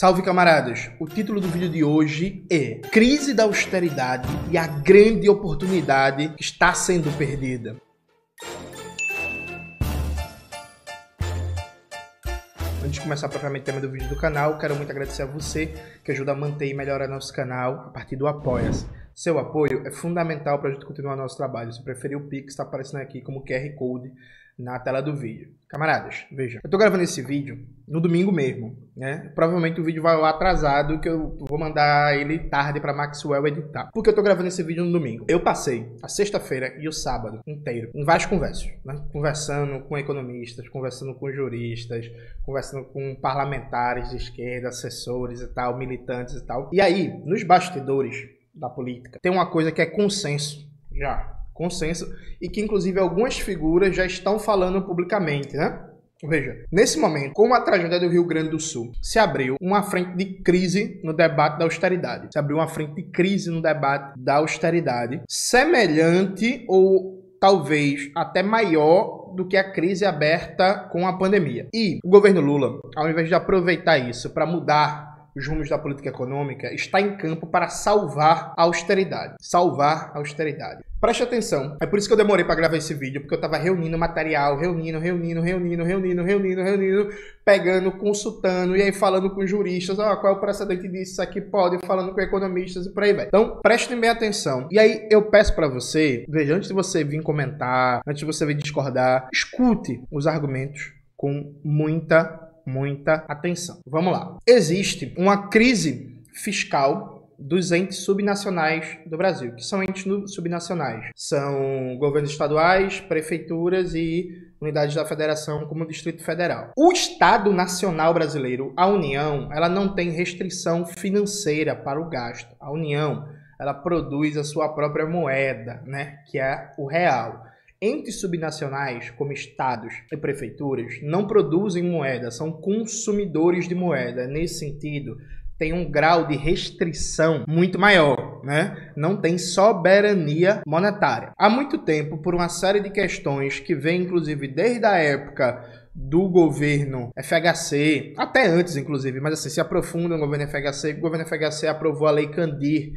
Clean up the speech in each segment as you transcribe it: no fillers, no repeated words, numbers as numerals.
Salve, camaradas! O título do vídeo de hoje é Crise da austeridade e a grande oportunidade que está sendo perdida. Antes de começar propriamente o tema do vídeo do canal, quero muito agradecer a você que ajuda a manter e melhorar nosso canal a partir do Apoia-se. Seu apoio é fundamental para a gente continuar nosso trabalho. Se preferir, o Pix está aparecendo aqui como QR Code na tela do vídeo. Camaradas, veja, eu tô gravando esse vídeo no domingo mesmo, né? Provavelmente o vídeo vai lá atrasado, que eu vou mandar ele tarde pra Maxwell editar. Por que eu tô gravando esse vídeo no domingo? Eu passei a sexta-feira e o sábado inteiro em várias conversas, né? Conversando com economistas, conversando com juristas, conversando com parlamentares de esquerda, assessores e tal, militantes e tal. E aí, nos bastidores da política, tem uma coisa que é consenso, consenso, e que inclusive algumas figuras já estão falando publicamente, né? Veja, nesse momento, com a tragédia do Rio Grande do Sul, se abriu uma frente de crise no debate da austeridade. Se abriu uma frente de crise no debate da austeridade, semelhante ou talvez até maior do que a crise aberta com a pandemia. E o governo Lula, ao invés de aproveitar isso para mudar os rumos da política econômica, está em campo para salvar a austeridade. Salvar a austeridade. Preste atenção. É por isso que eu demorei para gravar esse vídeo, porque eu estava reunindo material, reunindo, pegando, consultando, e aí falando com juristas, qual é o precedente disso, isso aqui pode, falando com economistas e por aí vai. Então, prestem bem atenção. E aí, eu peço para você, veja, antes de você vir comentar, antes de você vir discordar, escute os argumentos com muita atenção. Vamos lá. Existe uma crise fiscal dos entes subnacionais do Brasil. Que são entes subnacionais? São governos estaduais, prefeituras e unidades da federação, como o Distrito Federal. O Estado Nacional Brasileiro, a União, ela não tem restrição financeira para o gasto. A União, ela produz a sua própria moeda, né? Que é o real. Entes subnacionais, como estados e prefeituras, não produzem moeda, são consumidores de moeda. Nesse sentido, tem um grau de restrição muito maior, né? Não tem soberania monetária. Há muito tempo, por uma série de questões que vem, inclusive, desde a época do governo FHC, até antes, inclusive, mas assim, se aprofunda no governo FHC, o governo FHC aprovou a Lei Candir,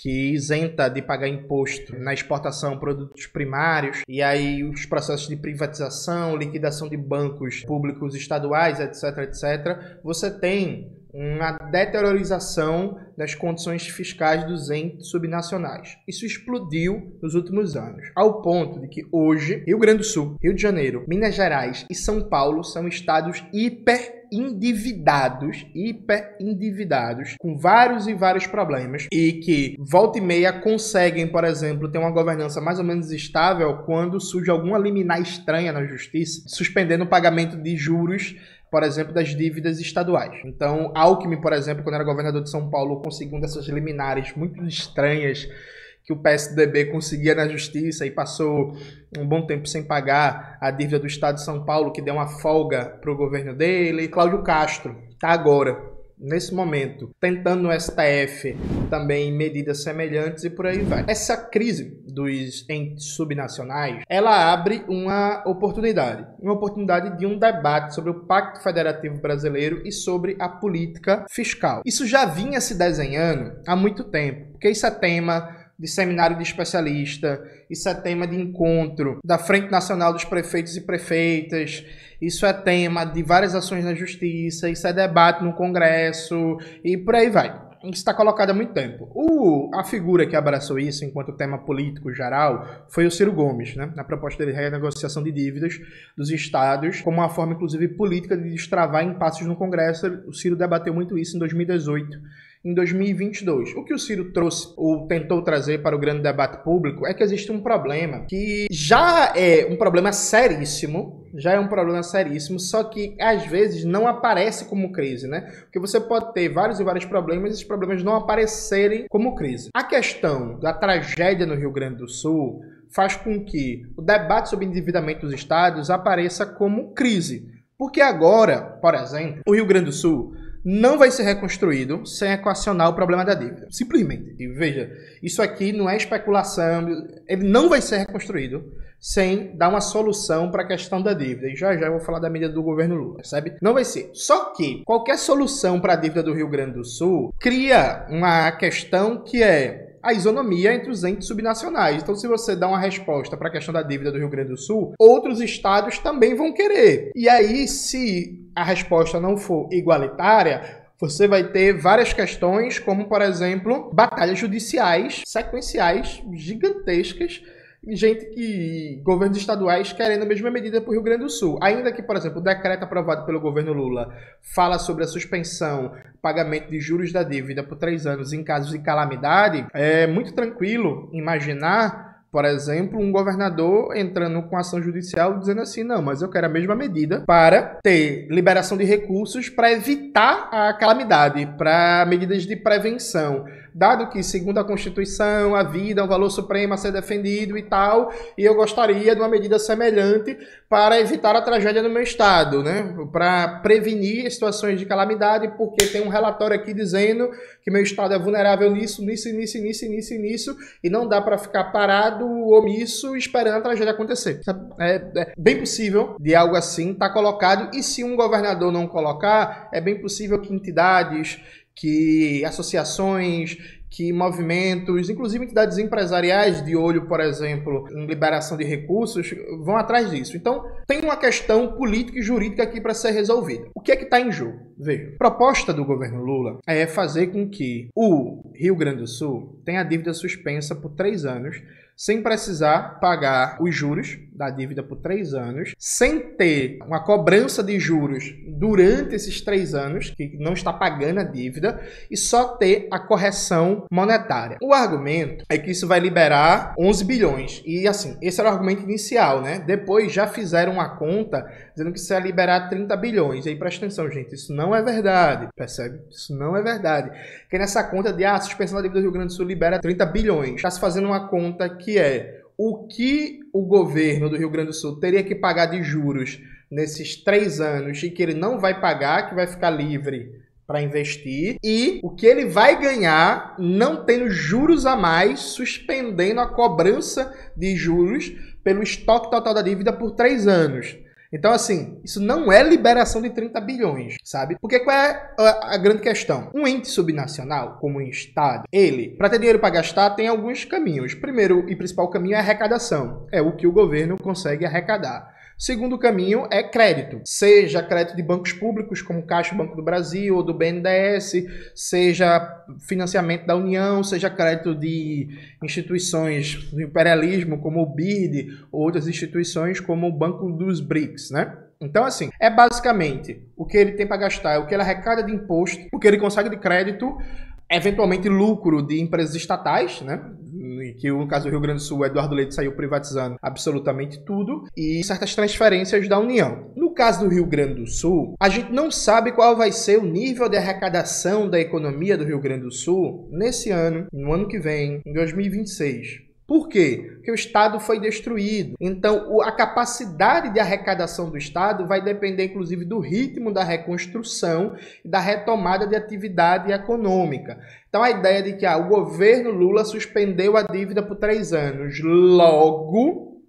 que isenta de pagar imposto na exportação de produtos primários, e aí os processos de privatização, liquidação de bancos públicos estaduais, etc., você tem uma deteriorização das condições fiscais dos entes subnacionais. Isso explodiu nos últimos anos, ao ponto de que hoje Rio Grande do Sul, Rio de Janeiro, Minas Gerais e São Paulo são estados hiperendividados, com vários e vários problemas, e que volta e meia conseguem, por exemplo, ter uma governança mais ou menos estável quando surge alguma liminar estranha na justiça, suspendendo o pagamento de juros, por exemplo, das dívidas estaduais. Então, Alckmin, por exemplo, quando era governador de São Paulo, conseguiu uma dessas liminares muito estranhas que o PSDB conseguia na justiça e passou um bom tempo sem pagar a dívida do estado de São Paulo, que deu uma folga para o governo dele. Cláudio Castro está agora, nesse momento, tentando no STF também medidas semelhantes e por aí vai. Essa crise dos entes subnacionais, ela abre uma oportunidade de um debate sobre o Pacto Federativo Brasileiro e sobre a política fiscal. Isso já vinha se desenhando há muito tempo, porque isso é tema de seminário de especialista, isso é tema de encontro da Frente Nacional dos Prefeitos e Prefeitas, isso é tema de várias ações na Justiça, isso é debate no Congresso e por aí vai. Isso está colocado há muito tempo. A figura que abraçou isso enquanto tema político geral foi o Ciro Gomes, né? Na proposta dele de renegociação de dívidas dos estados, como uma forma, inclusive, política de destravar impasses no Congresso. O Ciro debateu muito isso em 2018. Em 2022. O que o Ciro trouxe, ou tentou trazer para o grande debate público, é que existe um problema que já é um problema seríssimo, só que às vezes não aparece como crise, né? Porque você pode ter vários e vários problemas e esses problemas não aparecerem como crise. A questão da tragédia no Rio Grande do Sul faz com que o debate sobre endividamento dos estados apareça como crise. Porque agora, por exemplo, o Rio Grande do Sul não vai ser reconstruído sem equacionar o problema da dívida. Simplesmente. E veja, isso aqui não é especulação, ele não vai ser reconstruído sem dar uma solução para a questão da dívida. E já eu vou falar da medida do governo Lula, percebe? Não vai ser. Só que qualquer solução para a dívida do Rio Grande do Sul cria uma questão que é a isonomia entre os entes subnacionais. Então, se você dá uma resposta para a questão da dívida do Rio Grande do Sul, outros estados também vão querer. E aí, se a resposta não for igualitária, você vai ter várias questões, como, por exemplo, batalhas judiciais sequenciais gigantescas, governos estaduais querendo a mesma medida para o Rio Grande do Sul. Ainda que, por exemplo, o decreto aprovado pelo governo Lula fala sobre a suspensão, pagamento de juros da dívida por 3 anos em casos de calamidade, é muito tranquilo imaginar, por exemplo, um governador entrando com ação judicial dizendo assim, não, mas eu quero a mesma medida para ter liberação de recursos para evitar a calamidade, para medidas de prevenção. Dado que, segundo a Constituição, a vida é um valor supremo a ser defendido e tal, e eu gostaria de uma medida semelhante para evitar a tragédia no meu estado, né? Para prevenir situações de calamidade, porque tem um relatório aqui dizendo que meu estado é vulnerável nisso, e não dá para ficar parado, omisso, esperando a tragédia acontecer. É bem possível de algo assim estar colocado, e se um governador não colocar, é bem possível que entidades, que associações, que movimentos, inclusive entidades empresariais de olho, por exemplo, em liberação de recursos, vão atrás disso. Então, tem uma questão política e jurídica aqui para ser resolvida. O que é que está em jogo? Veja, a proposta do governo Lula é fazer com que o Rio Grande do Sul tenha a dívida suspensa por 3 anos, sem precisar pagar os juros da dívida por 3 anos, sem ter uma cobrança de juros durante esses 3 anos, que não está pagando a dívida, e só ter a correção monetária. O argumento é que isso vai liberar 11 bilhões. E assim, esse era o argumento inicial, né? Depois já fizeram uma conta dizendo que isso ia liberar 30 bilhões. E aí presta atenção, gente, isso não é verdade, percebe? Isso não é verdade. Porque nessa conta de a suspensão da dívida do Rio Grande do Sul libera 30 bilhões. Está se fazendo uma conta que é o que o governo do Rio Grande do Sul teria que pagar de juros nesses 3 anos e que ele não vai pagar, que vai ficar livre para investir, e o que ele vai ganhar não tendo juros a mais, suspendendo a cobrança de juros pelo estoque total da dívida por 3 anos. Então, assim, isso não é liberação de 30 bilhões, sabe? Porque qual é a grande questão? Um ente subnacional, como um Estado, ele, para ter dinheiro para gastar, tem alguns caminhos. Primeiro e principal caminho é arrecadação. É o que o governo consegue arrecadar. Segundo caminho é crédito, seja crédito de bancos públicos, como Caixa Banco do Brasil ou do BNDES, seja financiamento da União, seja crédito de instituições do imperialismo, como o BID, ou outras instituições como o Banco dos BRICS, né? Então, assim, é basicamente o que ele tem para gastar, é o que ele arrecada de imposto, o que ele consegue de crédito, eventualmente lucro de empresas estatais, né? Que no caso do Rio Grande do Sul, o Eduardo Leite saiu privatizando absolutamente tudo, e certas transferências da União. No caso do Rio Grande do Sul, a gente não sabe qual vai ser o nível de arrecadação da economia do Rio Grande do Sul nesse ano, no ano que vem, em 2026. Por quê? Porque o Estado foi destruído. Então, a capacidade de arrecadação do Estado vai depender, inclusive, do ritmo da reconstrução e da retomada de atividade econômica. Então, a ideia de que o governo Lula suspendeu a dívida por 3 anos. Logo,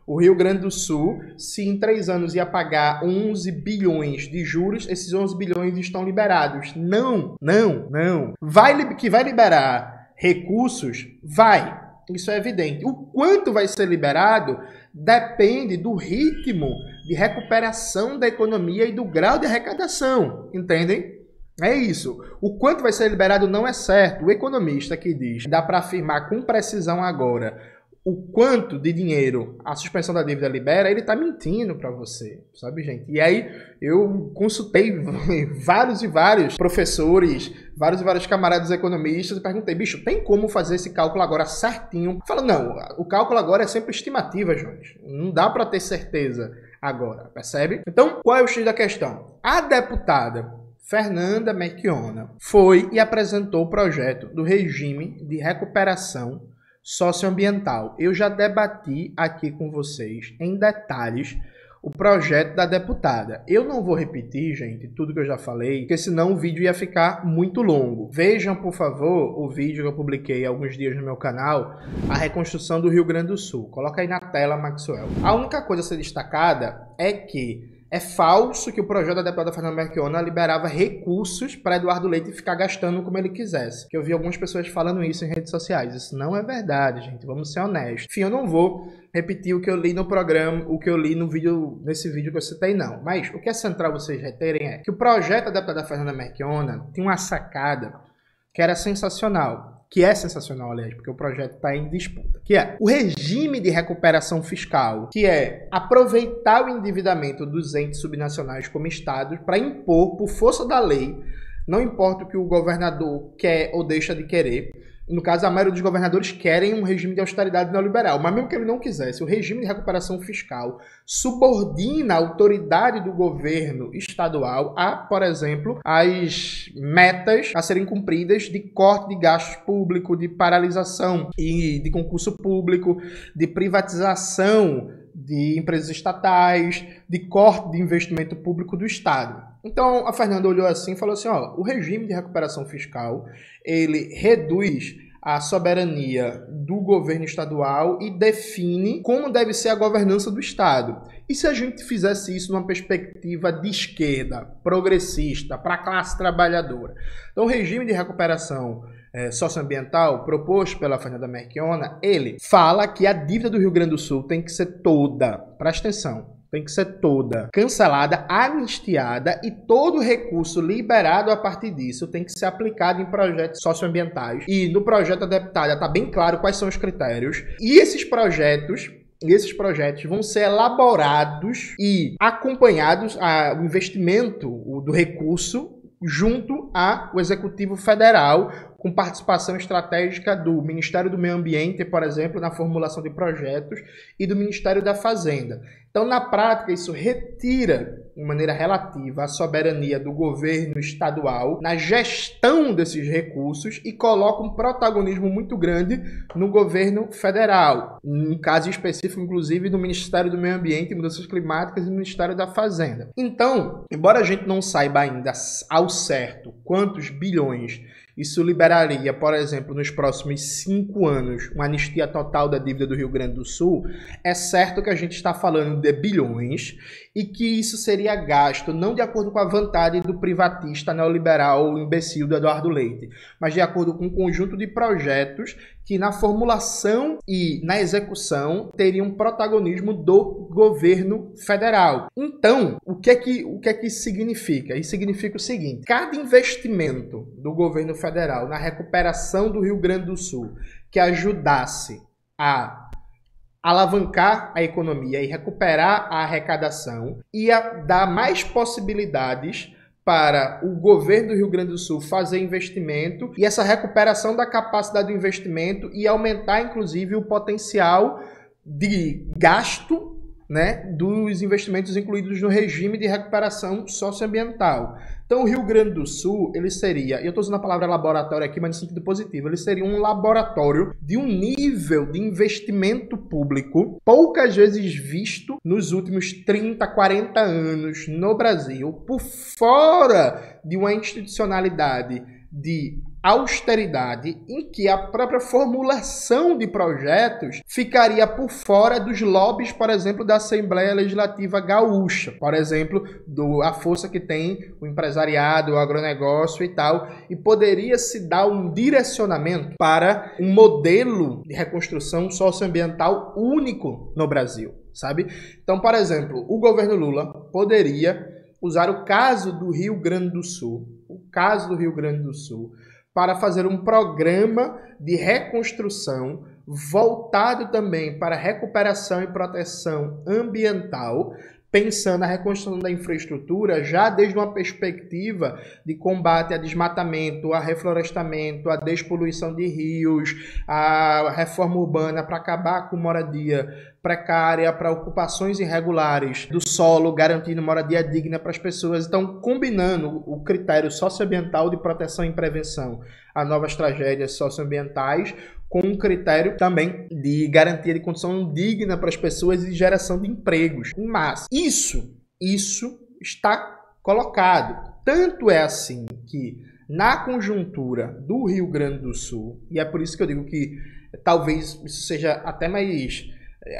o Rio Grande do Sul, se em 3 anos ia pagar 11 bilhões de juros, esses 11 bilhões estão liberados. Não. Que vai liberar recursos? Vai. Isso é evidente. O quanto vai ser liberado depende do ritmo de recuperação da economia e do grau de arrecadação. Entendem? É isso. O quanto vai ser liberado não é certo. O economista que diz, dá para afirmar com precisão agora o quanto de dinheiro a suspensão da dívida libera, ele está mentindo para você, sabe, gente? E aí eu consultei vários e vários professores, vários e vários camaradas economistas e perguntei, bicho, tem como fazer esse cálculo agora certinho? Fala, não, o cálculo agora é sempre estimativa, gente. Não dá para ter certeza agora, percebe? Então, qual é o X da questão? A deputada Fernanda Melchiona foi e apresentou o projeto do regime de recuperação socioambiental. Eu já debati aqui com vocês em detalhes o projeto da deputada. Eu não vou repetir, gente, tudo que eu já falei, porque senão o vídeo ia ficar muito longo. Vejam, por favor, o vídeo que eu publiquei há alguns dias no meu canal, a reconstrução do Rio Grande do Sul. Coloca aí na tela, Maxwell. A única coisa a ser destacada é que é falso que o projeto da deputada Fernanda Melchiona liberava recursos para Eduardo Leite ficar gastando como ele quisesse. Que eu vi algumas pessoas falando isso em redes sociais. Isso não é verdade, gente. Vamos ser honestos. Enfim, eu não vou repetir o que eu li no programa, o que eu li no vídeo, nesse vídeo que eu citei, não. Mas o que é central vocês reterem é que o projeto da deputada Fernanda Melchiona tinha uma sacada que era sensacional. Que é sensacional, aliás, porque o projeto está em disputa, que é o regime de recuperação fiscal, que é aproveitar o endividamento dos entes subnacionais como estados para impor, por força da lei, não importa o que o governador quer ou deixa de querer. No caso, a maioria dos governadores querem um regime de austeridade neoliberal, mas mesmo que ele não quisesse, o regime de recuperação fiscal subordina a autoridade do governo estadual a, por exemplo, as metas a serem cumpridas de corte de gastos públicos, de paralisação e de concurso público, de privatização de empresas estatais, de corte de investimento público do Estado. Então, a Fernanda olhou assim e falou assim, ó, o regime de recuperação fiscal, ele reduz a soberania do governo estadual e define como deve ser a governança do Estado. E se a gente fizesse isso numa perspectiva de esquerda, progressista, para a classe trabalhadora? Então, o regime de recuperação socioambiental proposto pela Fernanda Melchiona, ele fala que a dívida do Rio Grande do Sul tem que ser toda, presta atenção, tem que ser toda cancelada, anistiada e todo recurso liberado a partir disso tem que ser aplicado em projetos socioambientais. E no projeto da deputada está bem claro quais são os critérios. E esses projetos vão ser elaborados e acompanhados o investimento do recurso junto ao Executivo Federal, com participação estratégica do Ministério do Meio Ambiente, por exemplo, na formulação de projetos, e do Ministério da Fazenda. Então, na prática, isso retira, de maneira relativa, a soberania do governo estadual na gestão desses recursos e coloca um protagonismo muito grande no governo federal. No caso específico, inclusive, do Ministério do Meio Ambiente e Mudanças Climáticas e do Ministério da Fazenda. Então, embora a gente não saiba ainda ao certo quantos bilhões isso liberaria, por exemplo, nos próximos 5 anos, uma anistia total da dívida do Rio Grande do Sul, é certo que a gente está falando de bilhões e que isso seria gasto não de acordo com a vontade do privatista neoliberal imbecil do Eduardo Leite, mas de acordo com um conjunto de projetos que na formulação e na execução teriam protagonismo do governo federal. Então, o que é que isso significa? Isso significa o seguinte: cada investimento do governo federal na recuperação do Rio Grande do Sul que ajudasse a alavancar a economia e recuperar a arrecadação ia dar mais possibilidades para o governo do Rio Grande do Sul fazer investimento, e essa recuperação da capacidade do investimento ia aumentar, inclusive, o potencial de gasto, né, dos investimentos incluídos no regime de recuperação socioambiental. Então, o Rio Grande do Sul, ele seria, eu estou usando a palavra laboratório aqui, mas no sentido positivo, ele seria um laboratório de um nível de investimento público poucas vezes visto nos últimos 30, 40 anos no Brasil, por fora de uma institucionalidade de austeridade em que a própria formulação de projetos ficaria por fora dos lobbies, por exemplo, da Assembleia Legislativa Gaúcha, por exemplo, a força que tem o empresariado, o agronegócio e tal, e poderia se dar um direcionamento para um modelo de reconstrução socioambiental único no Brasil, sabe? Então, por exemplo, o governo Lula poderia usar o caso do Rio Grande do Sul, para fazer um programa de reconstrução voltado também para recuperação e proteção ambiental, pensando na reconstrução da infraestrutura já desde uma perspectiva de combate a desmatamento, a reflorestamento, a despoluição de rios, a reforma urbana para acabar com moradia precária, para ocupações irregulares do solo, garantindo moradia digna para as pessoas. Então, combinando o critério socioambiental de proteção e prevenção a novas tragédias socioambientais, com um critério também de garantia de condição digna para as pessoas e de geração de empregos. Mas isso está colocado. Tanto é assim que, na conjuntura do Rio Grande do Sul, e é por isso que eu digo que talvez isso seja até mais...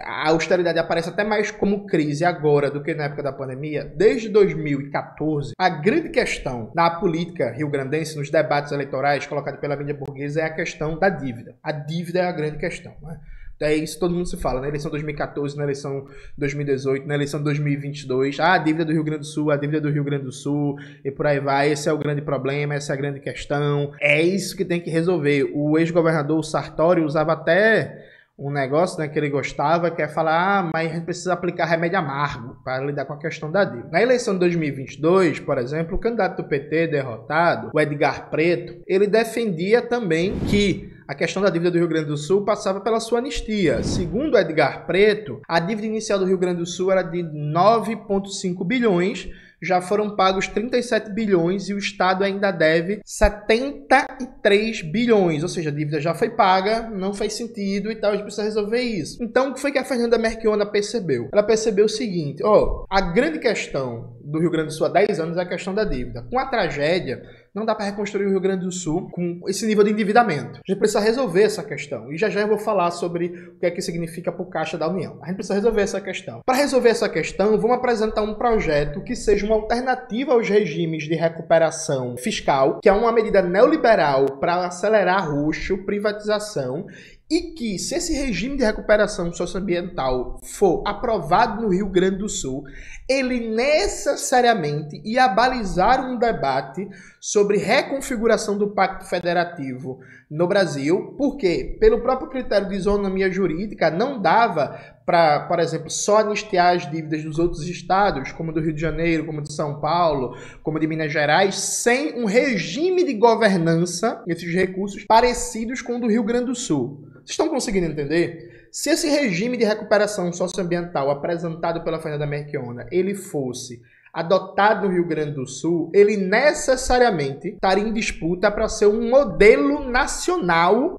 a austeridade aparece até mais como crise agora do que na época da pandemia. Desde 2014, a grande questão na política rio-grandense, nos debates eleitorais colocados pela mídia burguesa, é a questão da dívida. A dívida é a grande questão, né? É isso que todo mundo se fala, na eleição de 2014, na eleição de 2018, na eleição de 2022, a dívida do Rio Grande do Sul, a dívida do Rio Grande do Sul, e por aí vai. Esse é o grande problema, essa é a grande questão. É isso que tem que resolver. O ex-governador Sartori usava até um negócio, né, que ele gostava, que é falar, mas a gente precisa aplicar remédio amargo para lidar com a questão da dívida. Na eleição de 2022, por exemplo, o candidato do PT derrotado, o Edgar Preto, ele defendia também que a questão da dívida do Rio Grande do Sul passava pela sua anistia. Segundo Edgar Preto, a dívida inicial do Rio Grande do Sul era de 9,5 bilhões, já foram pagos 37 bilhões e o Estado ainda deve 73 bilhões. Ou seja, a dívida já foi paga, não faz sentido e tal, a gente precisa resolver isso. Então, o que foi que a Fernanda Melchiona percebeu? Ela percebeu o seguinte, a grande questão do Rio Grande do Sul há 10 anos é a questão da dívida. Com a tragédia, não dá para reconstruir o Rio Grande do Sul com esse nível de endividamento. A gente precisa resolver essa questão. E já eu vou falar sobre o que é que significa para o Caixa da União. A gente precisa resolver essa questão. Para resolver essa questão, vamos apresentar um projeto que seja uma alternativa aos regimes de recuperação fiscal, que é uma medida neoliberal para acelerar roxo, privatização, e que, se esse regime de recuperação socioambiental for aprovado no Rio Grande do Sul, ele necessariamente ia balizar um debate sobre reconfiguração do Pacto Federativo no Brasil, porque, pelo próprio critério de isonomia jurídica, não dava para, por exemplo, só anistiar as dívidas dos outros estados, como do Rio de Janeiro, como de São Paulo, como de Minas Gerais, sem um regime de governança, esses recursos, parecidos com o do Rio Grande do Sul. Vocês estão conseguindo entender? Se esse regime de recuperação socioambiental apresentado pela Fernanda Melchiona, ele fosse adotado no Rio Grande do Sul, ele necessariamente estaria em disputa para ser um modelo nacional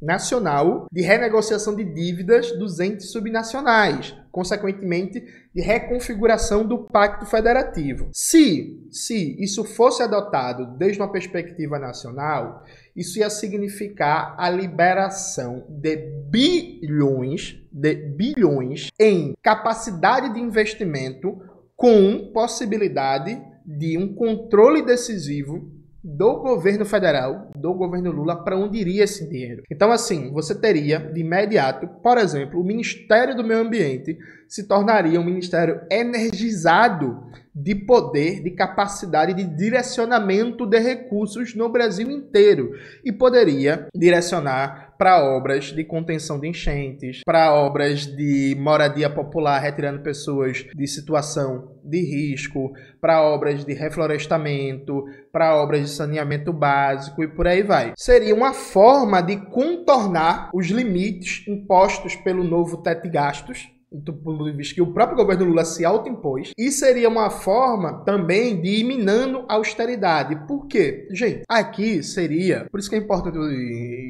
de renegociação de dívidas dos entes subnacionais, consequentemente, de reconfiguração do Pacto Federativo. Se isso fosse adotado desde uma perspectiva nacional, isso ia significar a liberação de bilhões em capacidade de investimento com possibilidade de um controle decisivo do governo federal, do governo Lula, para onde iria esse dinheiro. Então, assim, você teria, de imediato, por exemplo, o Ministério do Meio Ambiente se tornaria um ministério energizado de poder, de capacidade de direcionamento de recursos no Brasil inteiro e poderia direcionar para obras de contenção de enchentes, para obras de moradia popular, retirando pessoas de situação de risco, para obras de reflorestamento, para obras de saneamento básico e por aí vai. Seria uma forma de contornar os limites impostos pelo novo teto de gastos, que o próprio governo Lula se autoimpôs, e seria uma forma também de ir minando a austeridade. Por quê? Gente, aqui seria, por isso que é importante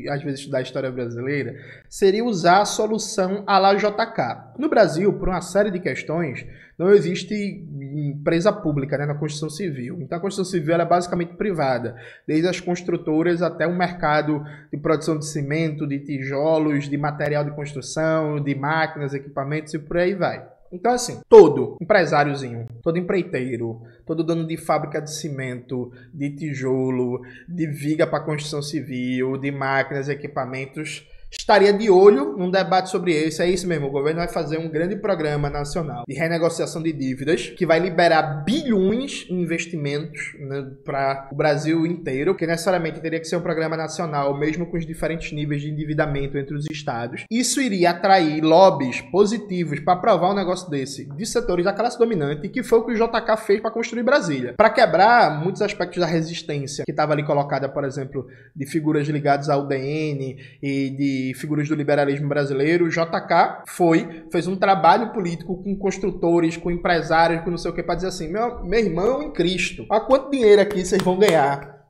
às vezes estudar a história brasileira, seria usar a solução à la JK. No Brasil, por uma série de questões, não existe empresa pública, né, na Constituição Civil. Então a Constituição Civil ela é basicamente privada, desde as construtoras até o mercado de produção de cimento, de tijolos, de material de construção, de máquinas, equipamentos e por aí vai. Então, assim, todo empresáriozinho, todo empreiteiro, todo dono de fábrica de cimento, de tijolo, de viga para construção civil, de máquinas, equipamentos, estaria de olho num debate sobre isso. É isso mesmo, o governo vai fazer um grande programa nacional de renegociação de dívidas que vai liberar bilhões em investimentos, né, para o Brasil inteiro, que necessariamente teria que ser um programa nacional, mesmo com os diferentes níveis de endividamento entre os estados. Isso iria atrair lobbies positivos para aprovar um negócio desse de setores da classe dominante, que foi o que o JK fez para construir Brasília, para quebrar muitos aspectos da resistência que estava ali colocada, por exemplo, de figuras ligadas ao DN e de e figuras do liberalismo brasileiro, o JK fez um trabalho político com construtores, com empresários, com não sei o que, para dizer assim, meu irmão em Cristo, olha quanto dinheiro aqui vocês vão ganhar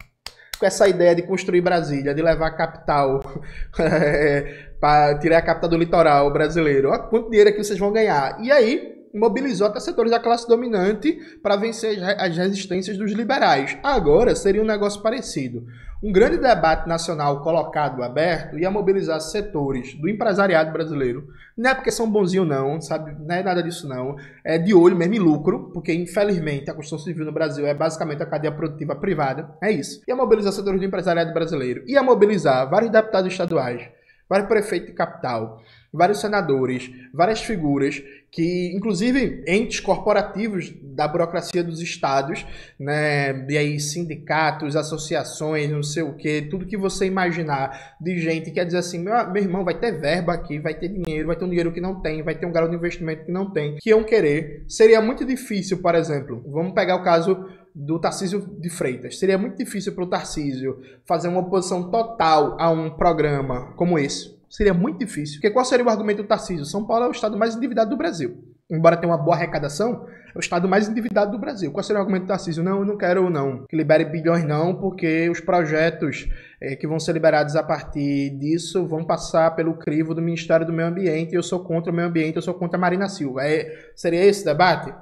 com essa ideia de construir Brasília, de levar a capital, para tirar a capital do litoral brasileiro. Olha quanto dinheiro aqui vocês vão ganhar. E aí, mobilizou até setores da classe dominante para vencer as resistências dos liberais. Agora, seria um negócio parecido. Um grande debate nacional colocado, aberto, ia mobilizar setores do empresariado brasileiro. Não é porque são bonzinhos não, sabe? Não é nada disso não. É de olho mesmo em lucro, porque infelizmente a construção civil no Brasil é basicamente a cadeia produtiva privada. É isso. Ia mobilizar setores do empresariado brasileiro. Ia mobilizar vários deputados estaduais, vários prefeitos de capital, vários senadores, várias figuras que, inclusive, entes corporativos da burocracia dos estados, né, e aí sindicatos, associações, não sei o que, tudo que você imaginar de gente que quer dizer assim, meu irmão, vai ter verba aqui, vai ter dinheiro, vai ter um dinheiro que não tem, vai ter um grau de investimento que não tem, que iam querer. Seria muito difícil, por exemplo, vamos pegar o caso do Tarcísio de Freitas. Seria muito difícil para o Tarcísio fazer uma oposição total a um programa como esse. Seria muito difícil. Porque qual seria o argumento do Tarcísio? São Paulo é o estado mais endividado do Brasil. Embora tenha uma boa arrecadação, é o estado mais endividado do Brasil. Qual seria o argumento do Tarcísio? Não, eu não quero não. Que libere bilhões não, porque os projetos que vão ser liberados a partir disso vão passar pelo crivo do Ministério do Meio Ambiente e eu sou contra o meio ambiente, eu sou contra a Marina Silva. Seria esse o debate?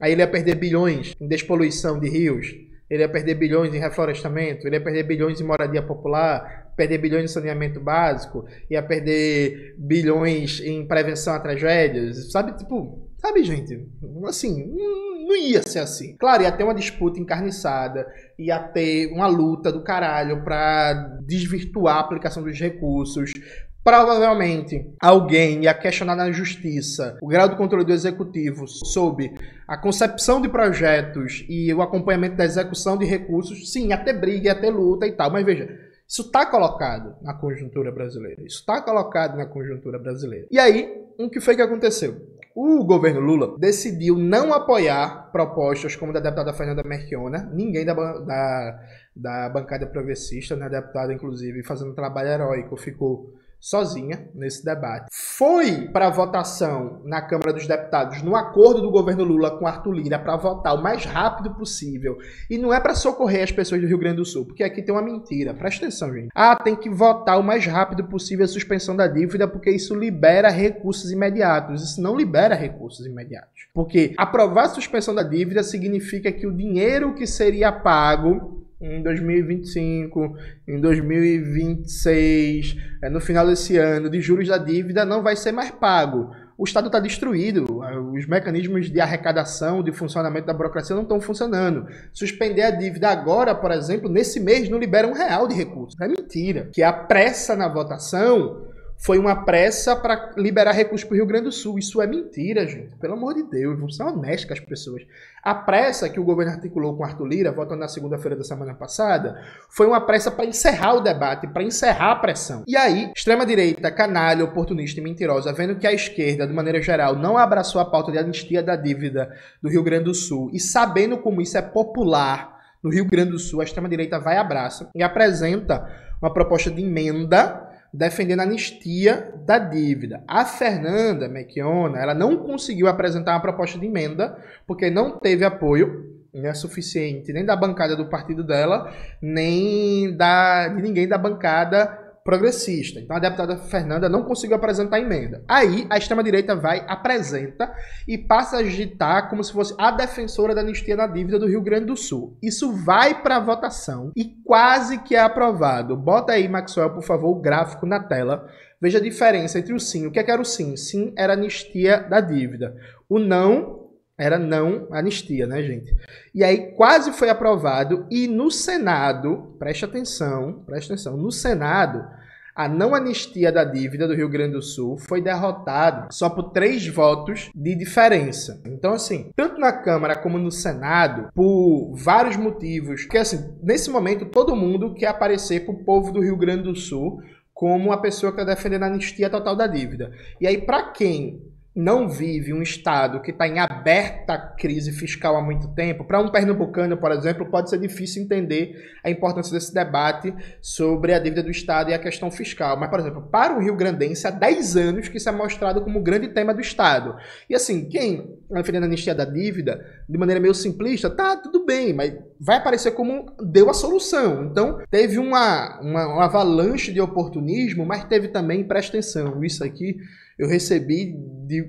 Aí ele ia perder bilhões em despoluição de rios, ele ia perder bilhões em reflorestamento, ele ia perder bilhões em moradia popular, perder bilhões em saneamento básico, ia perder bilhões em prevenção a tragédias, sabe, gente, assim, não ia ser assim. Claro, ia ter uma disputa encarniçada, ia ter uma luta do caralho pra desvirtuar a aplicação dos recursos. Provavelmente alguém ia questionar na justiça o grau de controle do executivo sobre a concepção de projetos e o acompanhamento da execução de recursos. Sim, ia ter briga, ia ter luta e tal, mas veja, isso está colocado na conjuntura brasileira. E aí, o que foi que aconteceu? O governo Lula decidiu não apoiar propostas como a da deputada Fernanda Melchiona, ninguém da bancada progressista, né, deputada inclusive fazendo um trabalho heróico, ficou sozinha nesse debate. Foi para votação na Câmara dos Deputados no acordo do governo Lula com Arthur Lira para votar o mais rápido possível. E não é para socorrer as pessoas do Rio Grande do Sul, porque aqui tem uma mentira. Presta atenção, gente. Tem que votar o mais rápido possível a suspensão da dívida, porque isso libera recursos imediatos. Isso não libera recursos imediatos. Porque aprovar a suspensão da dívida significa que o dinheiro que seria pago em 2025, em 2026, no final desse ano, de juros da dívida, não vai ser mais pago. O Estado está destruído, os mecanismos de arrecadação, de funcionamento da burocracia não estão funcionando. Suspender a dívida agora, por exemplo, nesse mês, não libera R$1 de recursos. É mentira. Que a pressa na votação foi uma pressa para liberar recursos para o Rio Grande do Sul. Isso é mentira, gente. Pelo amor de Deus, vamos ser honestos com as pessoas. A pressa que o governo articulou com Arthur Lira, votando na segunda-feira da semana passada, foi uma pressa para encerrar o debate, para encerrar a pressão. E aí, extrema-direita, canalha, oportunista e mentirosa, vendo que a esquerda, de maneira geral, não abraçou a pauta de anistia da dívida do Rio Grande do Sul, e sabendo como isso é popular no Rio Grande do Sul, a extrema-direita vai e abraça e apresenta uma proposta de emenda defendendo a anistia da dívida. A Fernanda Melchiona, ela não conseguiu apresentar uma proposta de emenda porque não teve apoio suficiente nem da bancada do partido dela, nem de ninguém da bancada progressista. Então a deputada Fernanda não conseguiu apresentar a emenda. Aí a extrema-direita vai, apresenta e passa a agitar como se fosse a defensora da anistia da dívida do Rio Grande do Sul. Isso vai para votação e quase que é aprovado. Bota aí, Maxwell, por favor, o gráfico na tela. Veja a diferença entre o sim. O que era o sim? Sim era anistia da dívida. O não era não anistia, né, gente? E aí quase foi aprovado e no Senado, preste atenção, no Senado, a não anistia da dívida do Rio Grande do Sul foi derrotada só por 3 votos de diferença. Então, assim, tanto na Câmara como no Senado, por vários motivos, porque, assim, nesse momento todo mundo quer aparecer pro povo do Rio Grande do Sul como uma pessoa que está defendendo a anistia total da dívida. E aí, para quem não vive um estado que está em aberta crise fiscal há muito tempo, para um pernambucano, por exemplo, pode ser difícil entender a importância desse debate sobre a dívida do estado e a questão fiscal. Mas, por exemplo, para o rio-grandense, há 10 anos que isso é mostrado como o grande tema do estado. E assim, quem defendendo a anistia da dívida, de maneira meio simplista, tá, tudo bem, mas vai aparecer como deu a solução. Então, teve uma avalanche de oportunismo, mas teve também, presta atenção, isso aqui eu recebi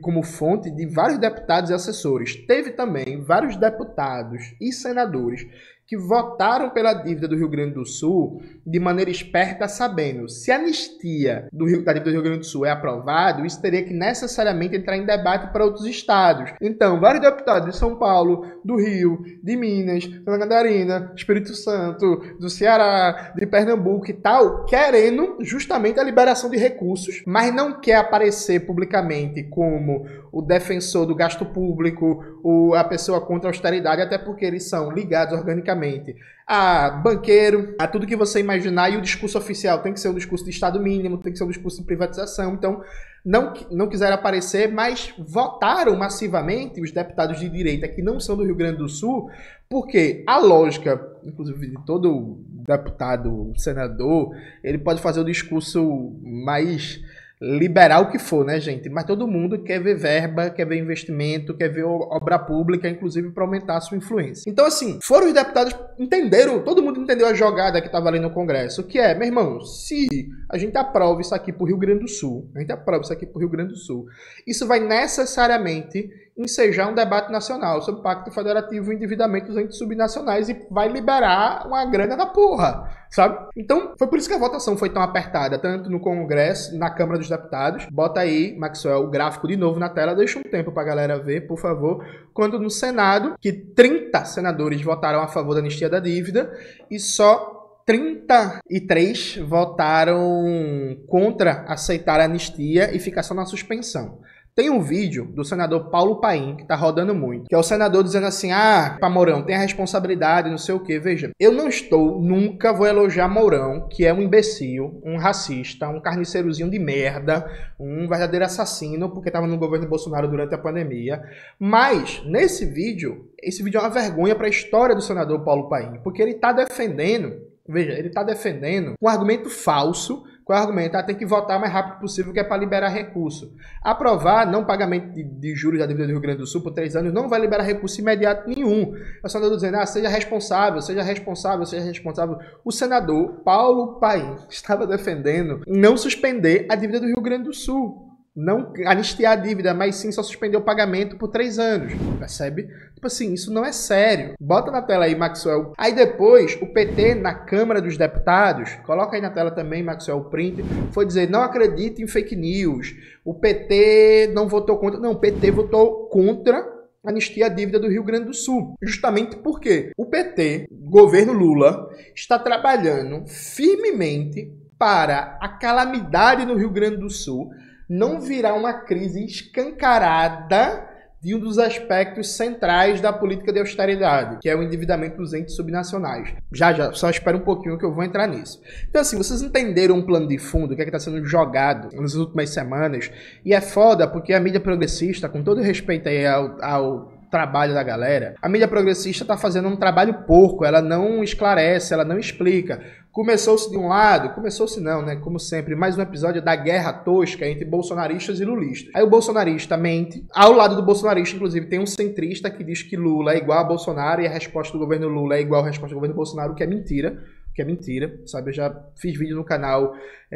como fonte de vários deputados e assessores. Teve também vários deputados e senadores que votaram pela dívida do Rio Grande do Sul de maneira esperta, sabendo se a anistia da dívida do Rio Grande do Sul é aprovada, isso teria que necessariamente entrar em debate para outros estados. Então, vários deputados de São Paulo, do Rio, de Minas, Santa Catarina, Espírito Santo, do Ceará, de Pernambuco e tal, querendo justamente a liberação de recursos, mas não quer aparecer publicamente como o defensor do gasto público, ou a pessoa contra a austeridade, até porque eles são ligados organicamente a banqueiro, a tudo que você imaginar, e o discurso oficial tem que ser um discurso de Estado mínimo, tem que ser um discurso de privatização. Então, não quiseram aparecer, mas votaram massivamente os deputados de direita que não são do Rio Grande do Sul, porque a lógica, inclusive, de todo deputado, senador, ele pode fazer o discurso mais liberar o que for, né, gente? Mas todo mundo quer ver verba, quer ver investimento, quer ver obra pública, inclusive para aumentar a sua influência. Então, assim, foram os deputados, entenderam, todo mundo entendeu a jogada que estava ali no Congresso, que é, meu irmão, se a gente aprova isso aqui pro Rio Grande do Sul, isso vai necessariamente ensejar um debate nacional sobre o Pacto Federativo e endividamento dos entes subnacionais e vai liberar uma grana da porra, sabe? Então, foi por isso que a votação foi tão apertada, tanto no Congresso, na Câmara dos Deputados. Bota aí, Maxwell, o gráfico de novo na tela, deixa um tempo pra galera ver, por favor. Quando no Senado, que 30 senadores votaram a favor da anistia da dívida e só 33 votaram contra aceitar a anistia e ficar só na suspensão. Tem um vídeo do senador Paulo Paim, que tá rodando muito, que é o senador dizendo assim, Mourão, tem a responsabilidade, não sei o quê. Veja, eu nunca vou elogiar Mourão, que é um imbecil, um racista, um carniceirozinho de merda, um verdadeiro assassino, porque tava no governo Bolsonaro durante a pandemia. Mas, esse vídeo é uma vergonha para a história do senador Paulo Paim, porque ele tá defendendo um argumento falso. Qual é o argumento? Tem que votar o mais rápido possível, que é para liberar recurso. Aprovar não pagamento de juros da dívida do Rio Grande do Sul por 3 anos não vai liberar recurso imediato nenhum. O senador dizendo, seja responsável. O senador Paulo Paim estava defendendo não suspender a dívida do Rio Grande do Sul. Não anistiar a dívida, mas sim só suspender o pagamento por 3 anos, percebe? Tipo assim, isso não é sério. Bota na tela aí, Maxwell. Aí depois, o PT na Câmara dos Deputados, coloca aí na tela também, Maxwell, o print, foi dizer, não acredite em fake news. O PT não votou contra. Não, o PT votou contra anistia a dívida do Rio Grande do Sul. Justamente porque o PT, governo Lula, está trabalhando firmemente para a calamidade no Rio Grande do Sul não virar uma crise escancarada de um dos aspectos centrais da política de austeridade, que é o endividamento dos entes subnacionais. Já, só espera um pouquinho que eu vou entrar nisso. Então, assim, vocês entenderam um plano de fundo, o que é que está sendo jogado nas últimas semanas, e é foda porque a mídia progressista, com todo respeito aí ao trabalho da galera, a mídia progressista está fazendo um trabalho porco, ela não esclarece, ela não explica. Começou-se de um lado, começou-se não, né? Como sempre, mais um episódio da guerra tosca entre bolsonaristas e lulistas. Aí o bolsonarista mente. Ao lado do bolsonarista, inclusive, tem um centrista que diz que Lula é igual a Bolsonaro e a resposta do governo Lula é igual à resposta do governo Bolsonaro, o que é mentira. Sabe? Eu já fiz vídeo no canal,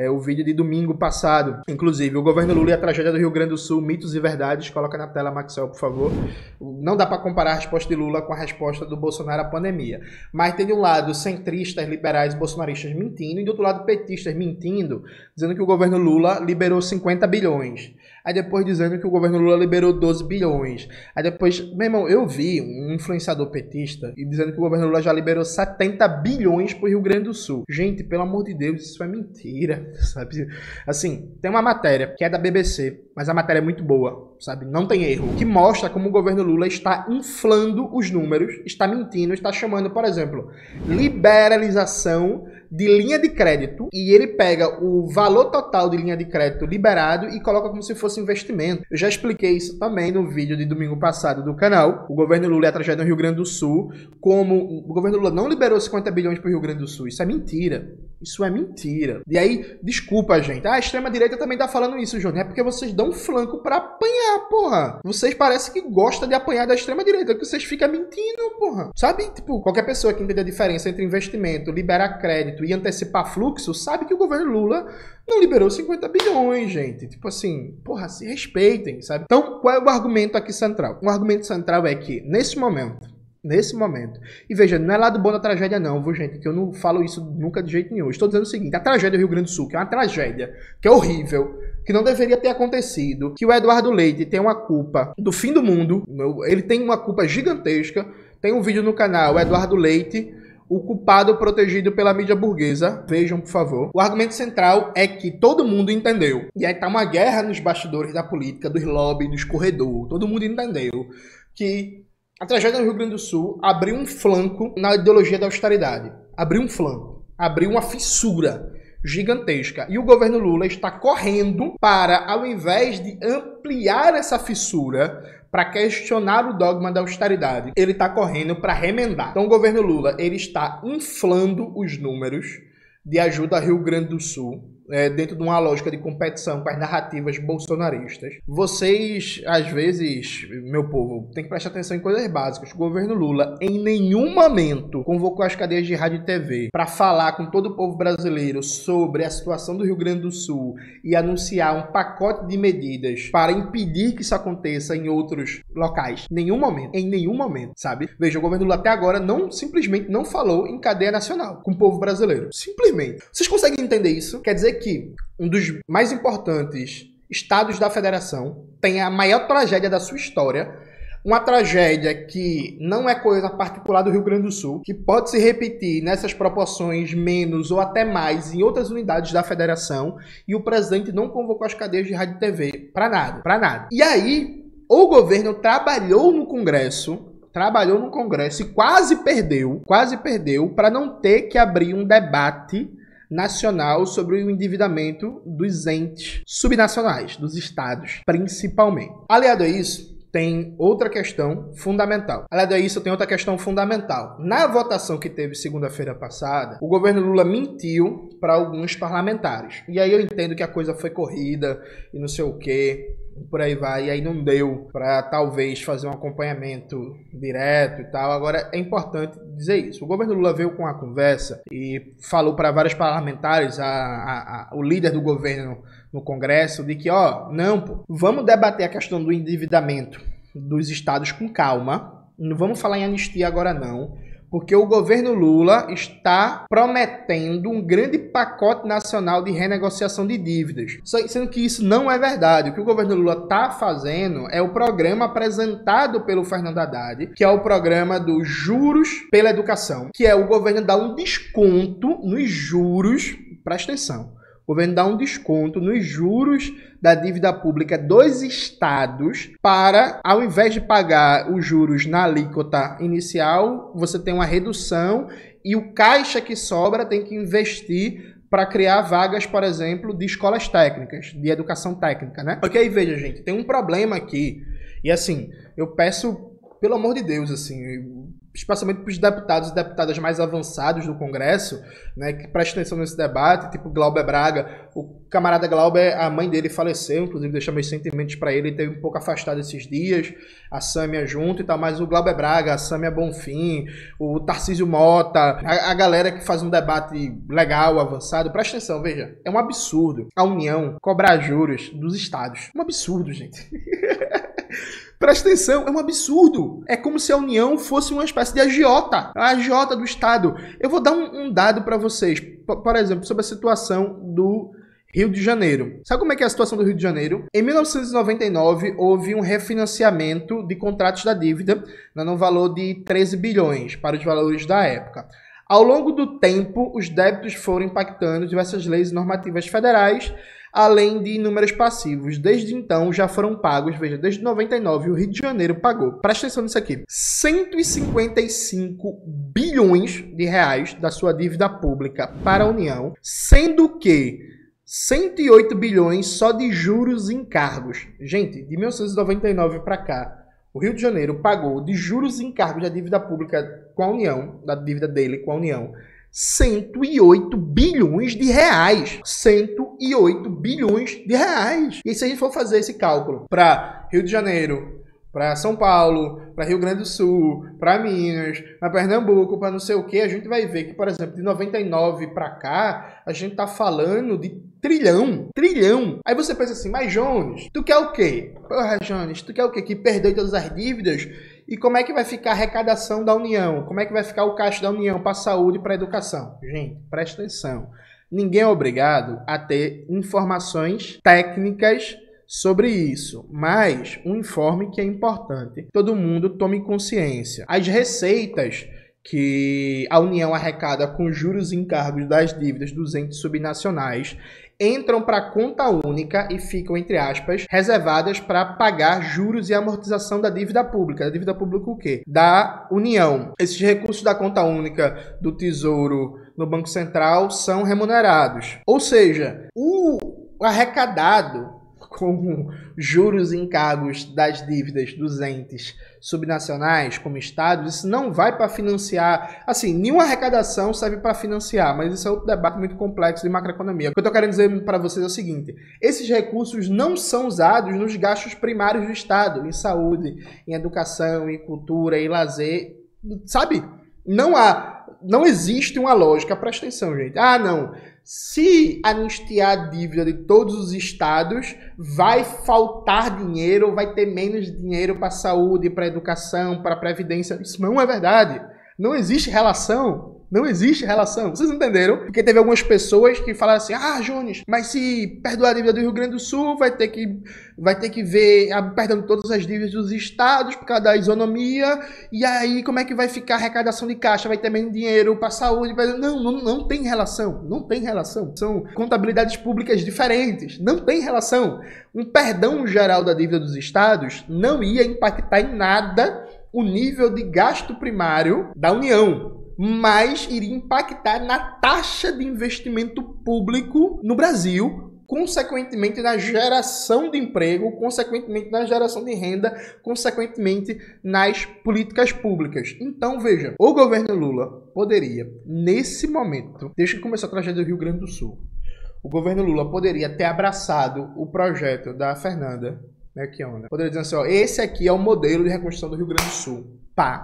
o vídeo de domingo passado, inclusive, o governo Lula e a tragédia do Rio Grande do Sul, mitos e verdades, coloca na tela, Maxwell, por favor. Não dá para comparar a resposta de Lula com a resposta do Bolsonaro à pandemia, mas tem de um lado centristas, liberais, bolsonaristas mentindo, e do outro lado petistas mentindo, dizendo que o governo Lula liberou 50 bilhões. Aí depois dizendo que o governo Lula liberou 12 bilhões. Aí depois, meu irmão, eu vi um influenciador petista dizendo que o governo Lula já liberou 70 bilhões pro Rio Grande do Sul. Gente, pelo amor de Deus, isso é mentira, sabe? Assim, tem uma matéria que é da BBC, mas a matéria é muito boa, sabe? Não tem erro. Que mostra como o governo Lula está inflando os números, está mentindo, está chamando, por exemplo, liberalização de linha de crédito e ele pega o valor total de linha de crédito liberado e coloca como se fosse investimento. Eu já expliquei isso também no vídeo de domingo passado do canal, o governo Lula e a tragédia no Rio Grande do Sul, como o governo Lula não liberou 50 bilhões para o Rio Grande do Sul. Isso é mentira. Isso é mentira. E aí, desculpa, gente. A extrema-direita também tá falando isso, Júnior. É porque vocês dão flanco pra apanhar, porra. Vocês parecem que gostam de apanhar da extrema-direita, que vocês ficam mentindo, porra. Sabe? Tipo, qualquer pessoa que entende a diferença entre investimento, liberar crédito e antecipar fluxo, sabe que o governo Lula não liberou 50 bilhões, gente. Tipo assim, porra, se respeitem, sabe? Então, qual é o argumento aqui central? O argumento central é que, nesse momento, e veja, não é lado bom da tragédia não, viu, gente, que eu não falo isso nunca de jeito nenhum. Estou dizendo o seguinte, a tragédia do Rio Grande do Sul, que é uma tragédia, que é horrível, que não deveria ter acontecido, que o Eduardo Leite tem uma culpa do fim do mundo, ele tem uma culpa gigantesca. Tem um vídeo no canal, Eduardo Leite, o culpado protegido pela mídia burguesa. Vejam, por favor. O argumento central é que todo mundo entendeu. E aí tá uma guerra nos bastidores da política, dos lobbies, dos corredores. Todo mundo entendeu que a tragédia no Rio Grande do Sul abriu um flanco na ideologia da austeridade. Abriu um flanco. Abriu uma fissura gigantesca. E o governo Lula está correndo para, ao invés de ampliar essa fissura, para questionar o dogma da austeridade, ele está correndo para remendar. Então o governo Lula ele está inflando os números de ajuda ao Rio Grande do Sul, dentro de uma lógica de competição com as narrativas bolsonaristas. Vocês, às vezes, meu povo, tem que prestar atenção em coisas básicas. O governo Lula, em nenhum momento, convocou as cadeias de rádio e TV para falar com todo o povo brasileiro sobre a situação do Rio Grande do Sul e anunciar um pacote de medidas para impedir que isso aconteça em outros locais. Em nenhum momento, sabe? Veja, o governo Lula até agora simplesmente não falou em cadeia nacional com o povo brasileiro. Simplesmente. Vocês conseguem entender isso? Quer dizer que um dos mais importantes estados da federação tem a maior tragédia da sua história, uma tragédia que não é coisa particular do Rio Grande do Sul, que pode se repetir nessas proporções menos ou até mais em outras unidades da federação, e o presidente não convocou as cadeias de rádio e TV para nada. E aí, o governo trabalhou no Congresso e quase perdeu para não ter que abrir um debate nacional sobre o endividamento dos entes subnacionais, dos estados, principalmente. Aliado a isso, tem outra questão fundamental. Na votação que teve segunda-feira passada, o governo Lula mentiu para alguns parlamentares. E aí eu entendo que a coisa foi corrida e não sei o quê, por aí vai, e aí não deu para talvez fazer um acompanhamento direto e tal. Agora é importante dizer isso. O governo Lula veio com a conversa e falou para vários parlamentares, o líder do governo no Congresso, de que, vamos debater a questão do endividamento dos estados com calma, não vamos falar em anistia agora não, porque o governo Lula está prometendo um grande pacote nacional de renegociação de dívidas. Sendo que isso não é verdade. O que o governo Lula está fazendo é o programa apresentado pelo Fernando Haddad, que é o programa dos juros pela educação, que é o governo dar um desconto nos juros, presta atenção, o governo dá um desconto nos juros da dívida pública dos estados para, ao invés de pagar os juros na alíquota inicial, você tem uma redução e o caixa que sobra tem que investir para criar vagas, por exemplo, de escolas técnicas, de educação técnica, né? Porque aí, veja, gente, tem um problema aqui. E assim, eu peço, pelo amor de Deus, assim, especialmente para os deputados e deputadas mais avançados do Congresso, né, que prestem atenção nesse debate, tipo Glauber Braga. O camarada Glauber, a mãe dele faleceu, inclusive deixa meus sentimentos para ele teve um pouco afastado esses dias, a Sâmia junto e tal, mas o Glauber Braga, a Sâmia Bonfim, o Tarcísio Mota, a galera que faz um debate legal, avançado, presta atenção, veja, é um absurdo a União cobrar juros dos estados. Um absurdo, gente. Presta atenção, é um absurdo. É como se a União fosse uma espécie de agiota, a agiota do Estado. Eu vou dar um dado para vocês, por exemplo, sobre a situação do Rio de Janeiro. Sabe como é que é a situação do Rio de Janeiro? Em 1999, houve um refinanciamento de contratos da dívida no valor de 13 bilhões para os valores da época. Ao longo do tempo, os débitos foram impactando diversas leis e normativas federais, além de inúmeros passivos. Desde então já foram pagos, veja, desde 99 o Rio de Janeiro pagou, presta atenção nisso aqui, 155 bilhões de reais da sua dívida pública para a União, sendo que 108 bilhões só de juros e encargos. Gente, de 1999 para cá, o Rio de Janeiro pagou de juros e encargos da dívida pública com a União, da dívida dele com a União, 108 bilhões de reais. 108 bilhões de reais. E se a gente for fazer esse cálculo para Rio de Janeiro, para São Paulo, para Rio Grande do Sul, para Minas, para Pernambuco, para não sei o que, a gente vai ver que, por exemplo, de 99 para cá, a gente tá falando de trilhão. Aí você pensa assim, mas Jones, tu quer o quê? Porra, Jones, tu quer o quê? Que perdoe todas as dívidas? E como é que vai ficar a arrecadação da União? Como é que vai ficar o caixa da União para a saúde e para a educação? Gente, presta atenção. Ninguém é obrigado a ter informações técnicas sobre isso, mas um informe que é importante. Todo mundo tome consciência. As receitas que a União arrecada com juros e encargos das dívidas dos entes subnacionais entram para a conta única e ficam, entre aspas, reservadas para pagar juros e amortização da dívida pública. Da dívida pública o quê? Da União. Esses recursos da conta única do Tesouro no Banco Central são remunerados. Ou seja, o arrecadado com juros e encargos das dívidas dos entes subnacionais, como estados, isso não vai para financiar, assim, nenhuma arrecadação serve para financiar, mas isso é outro debate muito complexo de macroeconomia. O que eu estou querendo dizer para vocês é o seguinte, esses recursos não são usados nos gastos primários do Estado, em saúde, em educação, em cultura, em lazer, sabe? Não existe uma lógica, presta atenção, gente. Não, se anistiar a dívida de todos os estados, vai faltar dinheiro, vai ter menos dinheiro para a saúde, para a educação, para a previdência. Isso não é verdade. Não existe relação. Não existe relação. Vocês entenderam? Porque teve algumas pessoas que falaram assim, Jones, mas se perdoar a dívida do Rio Grande do Sul, vai ter que ver perdendo todas as dívidas dos estados por causa da isonomia, e aí como é que vai ficar a arrecadação de caixa? Vai ter menos dinheiro para a saúde? Não tem relação. Não tem relação. São contabilidades públicas diferentes. Não tem relação. Um perdão geral da dívida dos estados não ia impactar em nada o nível de gasto primário da União, mas iria impactar na taxa de investimento público no Brasil, consequentemente na geração de emprego, consequentemente na geração de renda, consequentemente nas políticas públicas. Então, veja, o governo Lula poderia, nesse momento, desde que começou a tragédia do Rio Grande do Sul, o governo Lula poderia ter abraçado o projeto da Fernanda Melchiona. Poderia dizer assim, esse aqui é o modelo de reconstrução do Rio Grande do Sul.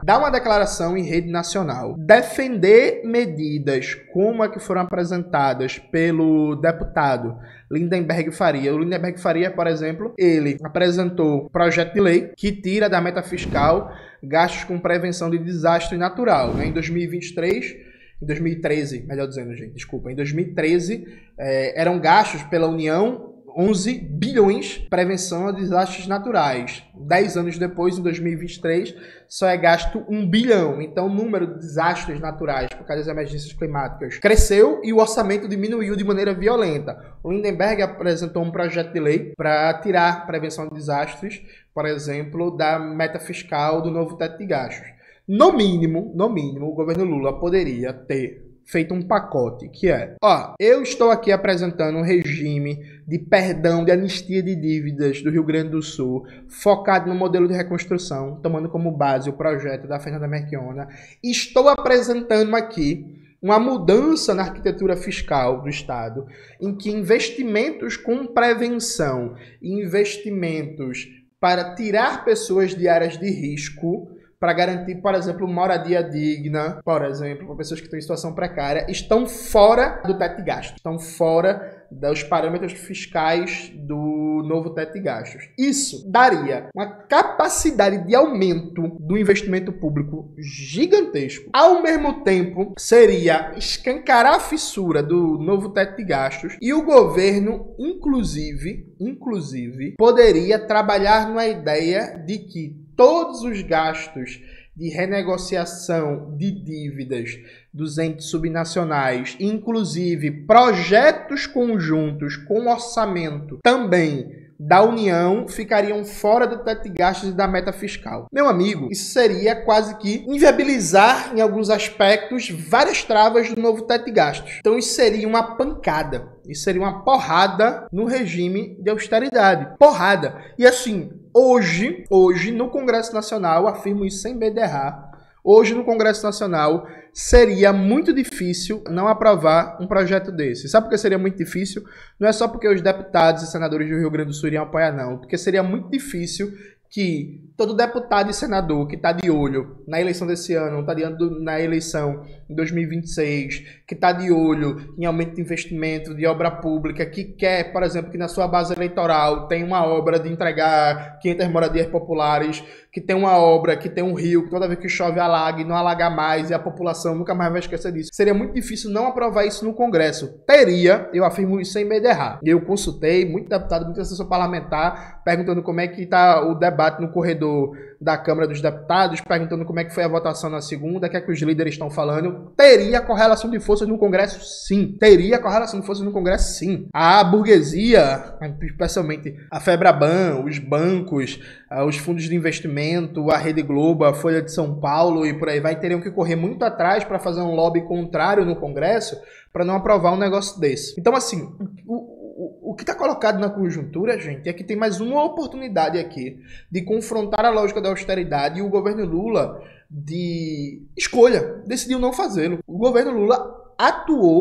Dar uma declaração em rede nacional, defender medidas como a que foram apresentadas pelo deputado Lindenberg Faria. O Lindenberg Faria, por exemplo, ele apresentou um projeto de lei que tira da meta fiscal gastos com prevenção de desastre natural. Em 2013, melhor dizendo, gente, desculpa, em 2013 eram gastos pela União 11 bilhões prevenção a desastres naturais. 10 anos depois, em 2023, só é gasto 1 bilhão. Então, o número de desastres naturais por causa das emergências climáticas cresceu e o orçamento diminuiu de maneira violenta. O Lindenberg apresentou um projeto de lei para tirar a prevenção de desastres, por exemplo, da meta fiscal do novo teto de gastos. No mínimo, o governo Lula poderia ter feito um pacote, que é, eu estou aqui apresentando um regime de perdão, de anistia de dívidas do Rio Grande do Sul, focado no modelo de reconstrução, tomando como base o projeto da Fernanda Melchiona. Estou apresentando aqui uma mudança na arquitetura fiscal do Estado, em que investimentos com prevenção, investimentos para tirar pessoas de áreas de risco, para garantir, por exemplo, moradia digna, por exemplo, para pessoas que estão em situação precária, estão fora do teto de gastos, estão fora dos parâmetros fiscais do novo teto de gastos. Isso daria uma capacidade de aumento do investimento público gigantesco. Ao mesmo tempo, seria escancarar a fissura do novo teto de gastos e o governo, inclusive, poderia trabalhar numa ideia de que todos os gastos de renegociação de dívidas dos entes subnacionais, inclusive projetos conjuntos com orçamento também da União, ficariam fora do teto de gastos e da meta fiscal. Meu amigo, isso seria quase que inviabilizar, em alguns aspectos, várias travas do novo teto de gastos. Então isso seria uma pancada, isso seria uma porrada no regime de austeridade. Porrada. E assim, hoje no Congresso Nacional, afirmo isso sem medo de errar, hoje no Congresso Nacional seria muito difícil não aprovar um projeto desse. Sabe por que seria muito difícil? Não é só porque os deputados e senadores do Rio Grande do Sul iriam apoiar, não. Porque seria muito difícil que todo deputado e senador que está de olho na eleição desse ano, está de olho na eleição em 2026, que está de olho em aumento de investimento, de obra pública, que quer, por exemplo, que na sua base eleitoral tem uma obra de entregar 500 moradias populares, que tem uma obra, que tem um rio, que toda vez que chove alaga e não alaga mais, e a população nunca mais vai esquecer disso. Seria muito difícil não aprovar isso no Congresso. Teria, eu afirmo isso sem medo de errar. Eu consultei muito deputado, muita assessor parlamentar, perguntando como é que está o debate no corredor da Câmara dos Deputados, perguntando como é que foi a votação na segunda, o que é que os líderes estão falando. Teria correlação de forças no Congresso, sim. Teria correlação de forças no Congresso, sim. A burguesia, especialmente a Febraban, os bancos, os fundos de investimento, a Rede Globo, a Folha de São Paulo e por aí vai, teriam que correr muito atrás para fazer um lobby contrário no Congresso para não aprovar um negócio desse. Então, assim, o que está colocado na conjuntura, gente, é que tem mais uma oportunidade aqui de confrontar a lógica da austeridade e o governo Lula de escolha, decidiu não fazê-lo. O governo Lula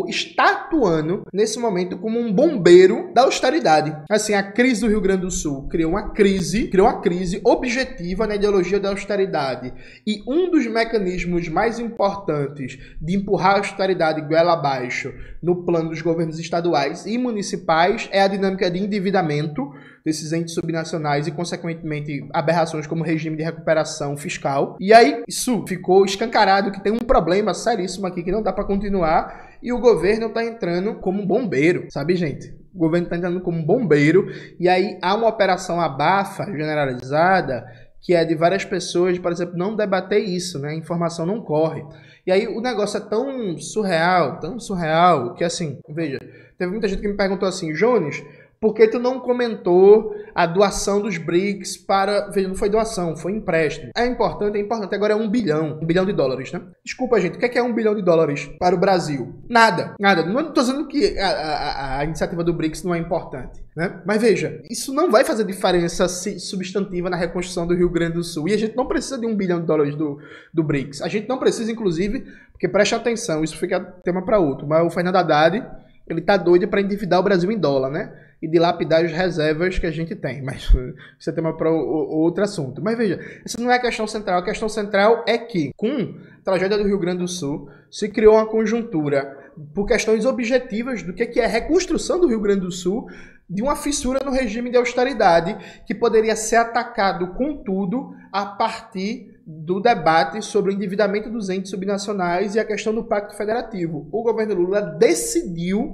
está atuando nesse momento como um bombeiro da austeridade. Assim, a crise do Rio Grande do Sul criou uma crise objetiva na ideologia da austeridade. E um dos mecanismos mais importantes de empurrar a austeridade goela abaixo no plano dos governos estaduais e municipais é a dinâmica de endividamento desses entes subnacionais e, consequentemente, aberrações como o regime de recuperação fiscal. E aí, isso ficou escancarado que tem um problema seríssimo aqui que não dá para continuar e o governo está entrando como um bombeiro, sabe, gente? O governo está entrando como um bombeiro e aí há uma operação abafa generalizada que é de várias pessoas, por exemplo, não debater isso, né? A informação não corre. E aí o negócio é tão surreal, que assim, veja, teve muita gente que me perguntou assim, Jones, por que tu não comentou a doação dos BRICS para... Veja, não foi doação, foi empréstimo. É importante. Agora é 1 bilhão. 1 bilhão de dólares, né? Desculpa, gente. O que é 1 bilhão de dólares para o Brasil? Nada. Não estou dizendo que a iniciativa do BRICS não é importante, né? Mas veja, isso não vai fazer diferença substantiva na reconstrução do Rio Grande do Sul. E a gente não precisa de 1 bilhão de dólares do BRICS. A gente não precisa, inclusive, porque preste atenção, isso fica tema para outro. Mas o Fernando Haddad, ele tá doido para endividar o Brasil em dólar, né? E dilapidar as reservas que a gente tem. Mas isso é tema para outro assunto. Mas veja, essa não é a questão central. A questão central é que, com a tragédia do Rio Grande do Sul, se criou uma conjuntura, por questões objetivas do que é a reconstrução do Rio Grande do Sul, de uma fissura no regime de austeridade que poderia ser atacado, contudo, a partir do debate sobre o endividamento dos entes subnacionais e a questão do Pacto Federativo. O governo Lula decidiu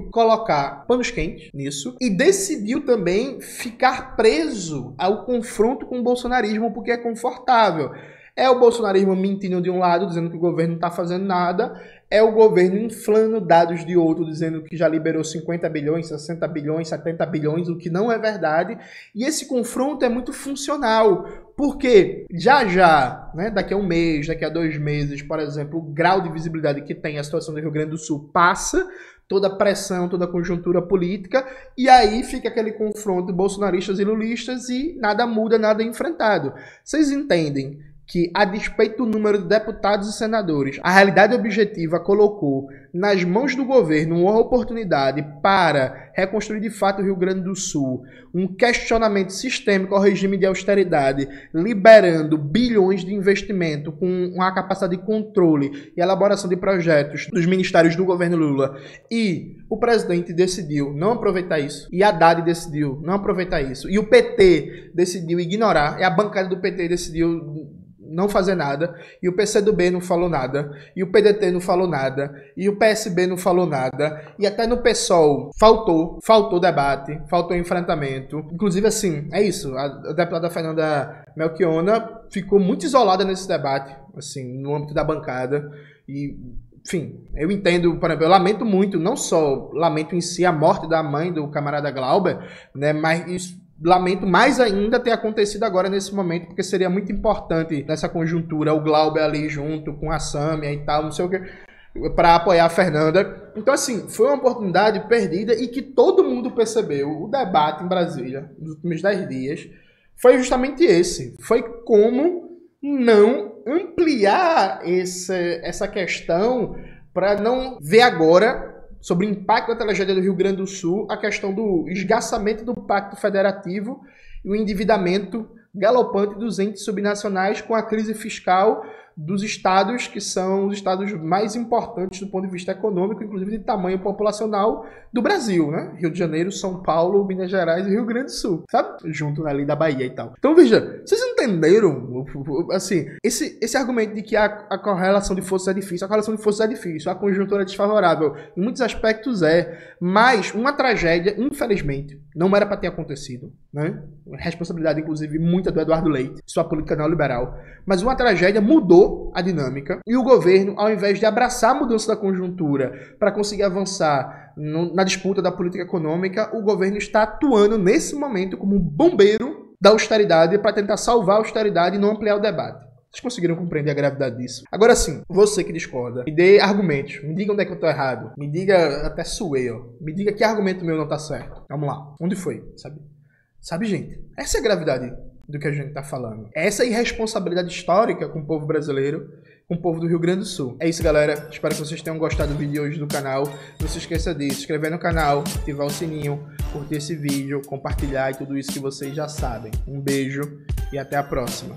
colocar panos quentes nisso e decidiu também ficar preso ao confronto com o bolsonarismo porque é confortável. É o bolsonarismo mentindo de um lado, dizendo que o governo não está fazendo nada. É o governo inflando dados de outro, dizendo que já liberou 50 bilhões, 60 bilhões, 70 bilhões, o que não é verdade. E esse confronto é muito funcional, porque já, né, daqui a um mês, daqui a 2 meses, por exemplo, o grau de visibilidade que tem a situação do Rio Grande do Sul passa, toda a pressão, toda a conjuntura política, e aí fica aquele confronto de bolsonaristas e lulistas e nada muda, nada é enfrentado. Vocês entendem que, a despeito do número de deputados e senadores, a realidade objetiva colocou nas mãos do governo uma oportunidade para reconstruir de fato o Rio Grande do Sul, um questionamento sistêmico ao regime de austeridade, liberando bilhões de investimento com uma capacidade de controle e elaboração de projetos dos ministérios do governo Lula. E o presidente decidiu não aproveitar isso, e Haddad decidiu não aproveitar isso, e o PT decidiu ignorar, e a bancada do PT decidiu não fazer nada, e o PCdoB não falou nada, e o PDT não falou nada, e o PSB não falou nada, e até no PSOL faltou debate, faltou enfrentamento. Inclusive, assim, é isso, a deputada Fernanda Melchiona ficou muito isolada nesse debate, assim, no âmbito da bancada, e, enfim, eu entendo, por exemplo, eu lamento muito, não só lamento em si a morte da mãe do camarada Glauber, né, mas lamento mais ainda ter acontecido agora nesse momento, porque seria muito importante nessa conjuntura o Glauber ali junto com a Sâmia e tal, não sei o que, para apoiar a Fernanda. Então, assim, foi uma oportunidade perdida e que todo mundo percebeu. O debate em Brasília, nos últimos 10 dias, foi justamente esse. Foi como não ampliar essa questão para não ver agora, sobre o impacto da tragédia do Rio Grande do Sul, a questão do esgarçamento do Pacto Federativo e o endividamento galopante dos entes subnacionais com a crise fiscal dos estados que são os estados mais importantes do ponto de vista econômico, inclusive de tamanho populacional do Brasil, né? Rio de Janeiro, São Paulo, Minas Gerais e Rio Grande do Sul, sabe? Junto ali da Bahia e tal. Então, veja, vocês entenderam, assim, esse argumento de que a correlação de forças é difícil, a correlação de forças é difícil, a conjuntura é desfavorável, em muitos aspectos mas uma tragédia, infelizmente, não era para ter acontecido, né? Responsabilidade, inclusive, muita do Eduardo Leite, sua política neoliberal, mas uma tragédia mudou a dinâmica e o governo, ao invés de abraçar a mudança da conjuntura para conseguir avançar na disputa da política econômica, o governo está atuando nesse momento como um bombeiro da austeridade para tentar salvar a austeridade e não ampliar o debate. Vocês conseguiram compreender a gravidade disso? Agora sim, você que discorda, me dê argumentos, me diga onde é que eu tô errado, me diga, até suei, ó, me diga que argumento meu não tá certo. Vamos lá, onde foi, sabe, gente? Essa é a gravidade do que a gente tá falando. Essa irresponsabilidade histórica com o povo brasileiro, com o povo do Rio Grande do Sul. É isso, galera. Espero que vocês tenham gostado do vídeo de hoje do canal. Não se esqueça de se inscrever no canal, ativar o sininho, curtir esse vídeo, compartilhar e tudo isso que vocês já sabem. Um beijo e até a próxima.